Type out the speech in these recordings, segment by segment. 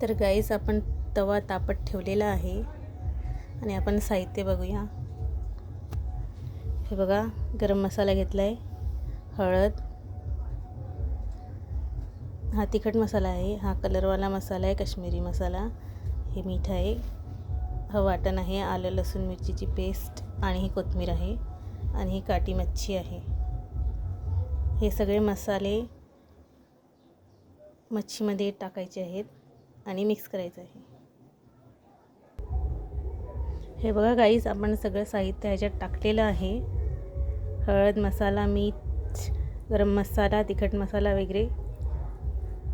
तर गाईस आपण तवा तापत ठेवलेला आहे आणि आपण साहित्य बघूया। हे बघा, गरम मसाला घेतला आहे, हळद, हा तिखट मसाला आहे, हा कलरवाला मसाला आहे काश्मीरी मसाला, हे मीठ आहे, हा वाटण आहे, आलं लसूण मिरचीची पेस्ट आणि ही कोथिंबीर आहे आणि ही काटी मच्छी आहे। हे सगळे मसाले मच्छीमध्ये टाकायचे आहेत आणि मिक्स करायचं आहे। हे बघा गाईस, आपण सगळं साहित्य ह्याच्यात टाकलेलं आहे, हळद, मसाला, मीठ, गरम मसाला, तिखट मसाला वगैरे।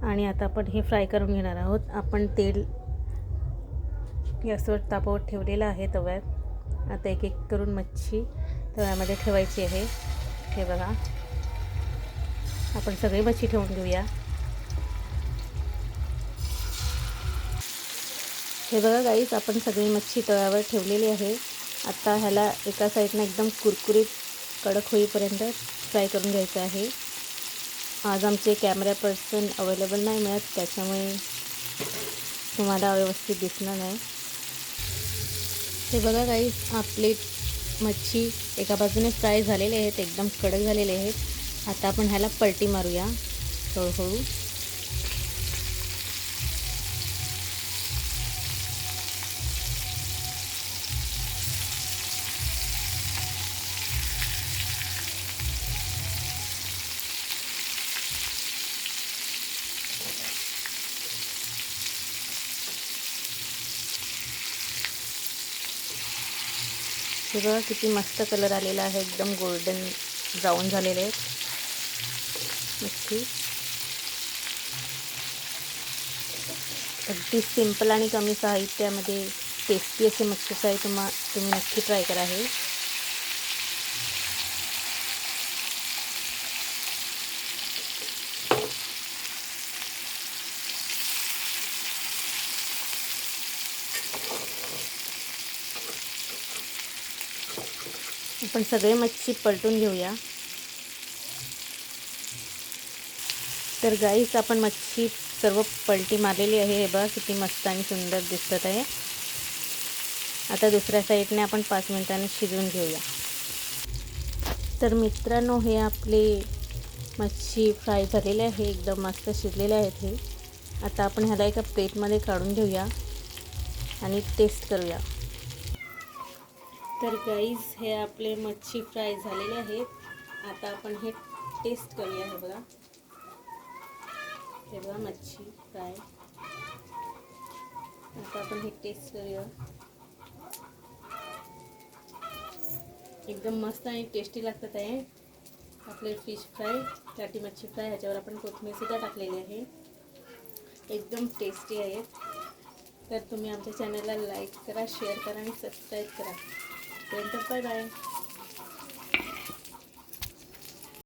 आणि आता आपण हे फ्राय करून घेणार आहोत। आपण तेल गॅसवर तापवत ठेवलेलं आहे तव्यात। आता एक एक करून मच्छी तव्यामध्ये ठेवायची आहे। हे बघा, आपण सगळी मच्छी ठेवून घेऊया। हे बघा गाईस, आपण सगळी मच्छी तव्यावर ठेवलेली आहे। आता ह्याला एका साईडने एकदम कुरकुरीत कडक होईपर्यंत फ्राय करून घ्यायचं आहे। आज आमचे कॅमेरा पर्सन अवेलेबल नाही मिळत, त्याच्यामुळे तुम्हाला व्यवस्थित दिसणार नाही। हे बघा गाईस, आपले मच्छी एका बाजूने फ्राय झालेले आहेत, एकदम कडक झालेले आहेत। आता आपण ह्याला पलटी मारूया हळूहळू। हे बघा किती मस्त कलर आलेला आहे, एकदम गोल्डन ब्राऊन झालेले आहेत मच्छी। अगदी सिंपल आणि कमी साहित्यामध्ये टेस्टी असे मच्छी फ्राय तुम्ही नक्की ट्राय करा। हे आपण सगळे मच्छी पलटून घेऊया। तर गाईस, आपण मच्छी सर्व पलटी मारलेली आहे। हे बघा किती मस्त आणि सुंदर दिसत आहे। आता दुसऱ्या साईडने आपण 5 मिनिटांनी शिजवून घेऊया। तर मित्रांनो, हे आपले मच्छी फ्राय झालेले आहे, एकदम मस्त शिजलेले आहेत हे। आता आपण ह्याला एका प्लेटमध्ये काढून घेऊया आणि टेस्ट करूया। तर गाईस, हे आपले मच्छी फ्राय झालेले आहेत। आता आपण हे टेस्ट करूया। हे बघा, हे बघा मच्छी फ्राय। आता आपण हे टेस्ट करूया। एकदम मस्त आणि टेस्टी लागतात आहे आपले फिश फ्राय, काटी मच्छी फ्राय। ह्याच्यावर आपण कोथिंबीर सुद्धा टाकलेली आहे, एकदम टेस्टी आहेत। तर तुम्ही आमच्या चॅनलला लाईक करा, शेअर करा आणि सबस्क्राईब करा। Bye bye.